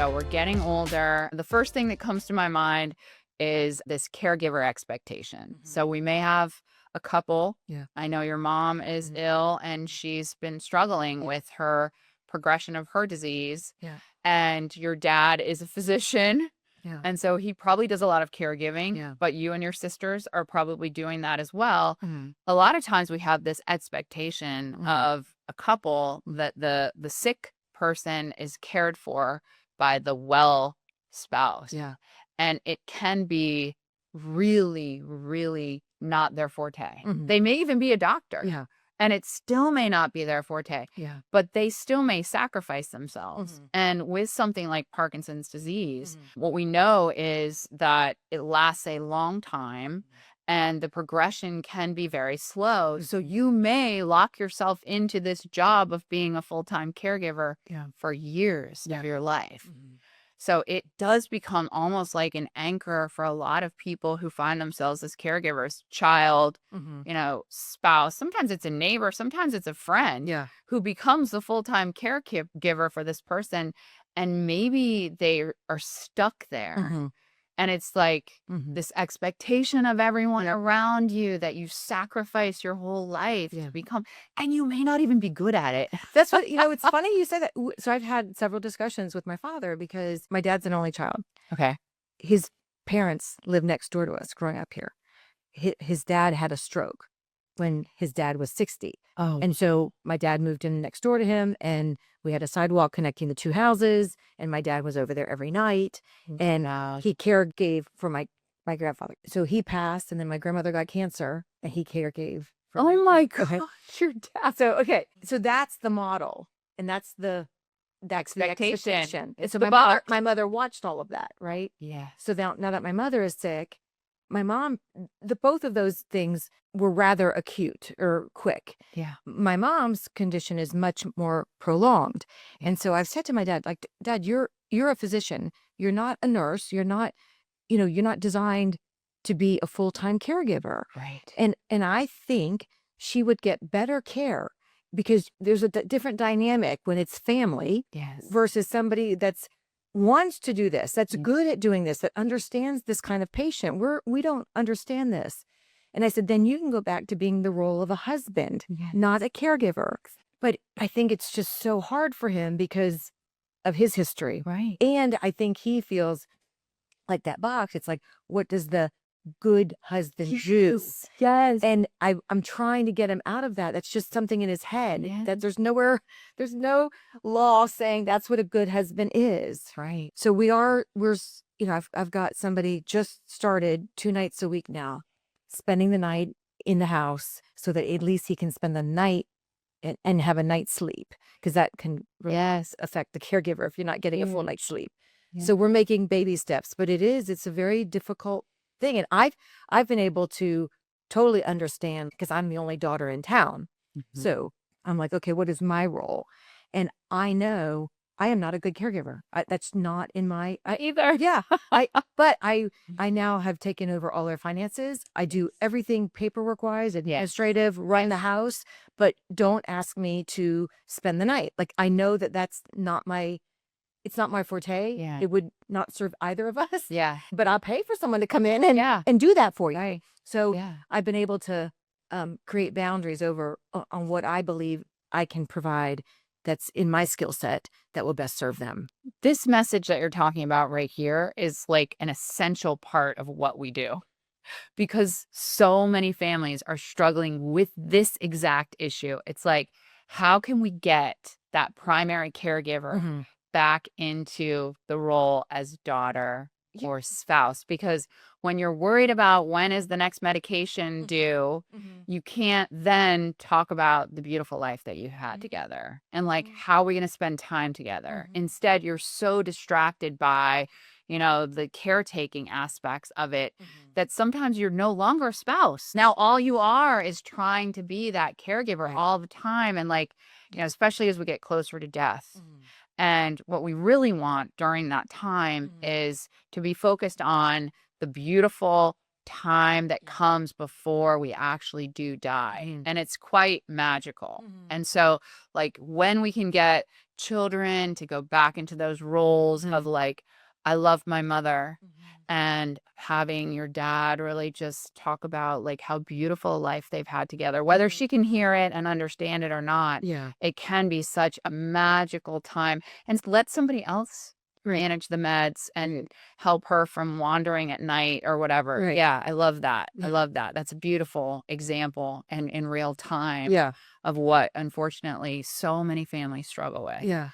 So we're getting older. The first thing that comes to my mind is this caregiver expectation. So we may have a couple. Yeah. I know your mom is ill and she's been struggling with her progression of her disease. Yeah. And your dad is a physician. Yeah. And so he probably does a lot of caregiving, Yeah. but you and your sisters are probably doing that as well. Mm-hmm. A lot of times we have this expectation of a couple that the sick person is cared for by the well spouse. Yeah. And it can be really, really not their forte. Mhm. They may even be a doctor. Yeah. And it still may not be their forte. Yeah. But they still may sacrifice themselves. Mhm. And with something like Parkinson's disease, what we know is that it lasts a long time and the progression can be very slow. So you may lock yourself into this job of being a full-time caregiver for years of your life. So it does become almost like an anchor for a lot of people who find themselves as caregivers, child, spouse. Sometimes it's a neighbor, sometimes it's a friend who becomes the full-time caregiver for this person. And maybe they are stuck there. And it's like this expectation of everyone around you that you sacrifice your whole life to become, and you may not even be good at it. That's what, it's funny you say that. So I've had several discussions with my father because my dad's an only child. Okay. His parents lived next door to us growing up here. His dad had a stroke when his dad was 60. Oh. And so my dad moved in next door to him and we had a sidewalk connecting the two houses and my dad was over there every night and he caregave for my grandfather. So he passed and then my grandmother got cancer and he caregave for Oh my gosh, okay. your dad. So that's the model and that's the expectation. And so the my mother watched all of that, right? Yeah. So now that my mother is sick, my mom, both of those things were rather acute or quick. Yeah. My mom's condition is much more prolonged. And so I've said to my dad, like, Dad, you're a physician. You're not a nurse. You're not, you're not designed to be a full-time caregiver. Right. And I think she would get better care because there's a different dynamic when it's family versus somebody that's wants to do this, that's good at doing this, that understands this kind of patient. We don't understand this. And I said, then you can go back to being the role of a husband, not a caregiver. But I think it's just so hard for him because of his history. Right. And I think he feels like that box. It's like, what does the good husband do? Yes. And I'm trying to get him out of that. That's just something in his head that there's no law saying that's what a good husband is. Right. So I've got somebody just started 2 nights a week now, spending the night in the house so that at least he can spend the night and have a night's sleep because that can affect the caregiver if you're not getting a full night's sleep. So we're making baby steps, but it's a very difficult thing. And I've been able to totally understand because I'm the only daughter in town. So I'm like, okay, what is my role? And I know I am not a good caregiver. That's not in my either. Yeah. But I now have taken over all their finances. I do everything paperwork wise, administrative, run the house, but don't ask me to spend the night. Like I know that that's not it's not my forte. Yeah. It would not serve either of us. Yeah. But I'll pay for someone to come in and do that for you. Right. So I've been able to create boundaries over on what I believe I can provide that's in my skill set that will best serve them. This message that you're talking about right here is like an essential part of what we do because so many families are struggling with this exact issue. It's like, how can we get that primary caregiver back into the role as daughter or spouse? Because when you're worried about when is the next medication due, you can't then talk about the beautiful life that you had together and like, how are we going to spend time together? Instead, you're so distracted by, the caretaking aspects of it that sometimes you're no longer a spouse. Now, all you are is trying to be that caregiver all the time. And like, especially as we get closer to death. And what we really want during that time is to be focused on the beautiful time that comes before we actually do die. And it's quite magical. And so like when we can get children to go back into those roles of like, I love my mother, and having your dad really just talk about like how beautiful a life they've had together, whether she can hear it and understand it or not. Yeah. It can be such a magical time, and let somebody else Right. manage the meds and help her from wandering at night or whatever. Right. Yeah, I love that. I Yeah. love that. That's a beautiful example and in real time Yeah. of what unfortunately so many families struggle with. Yeah.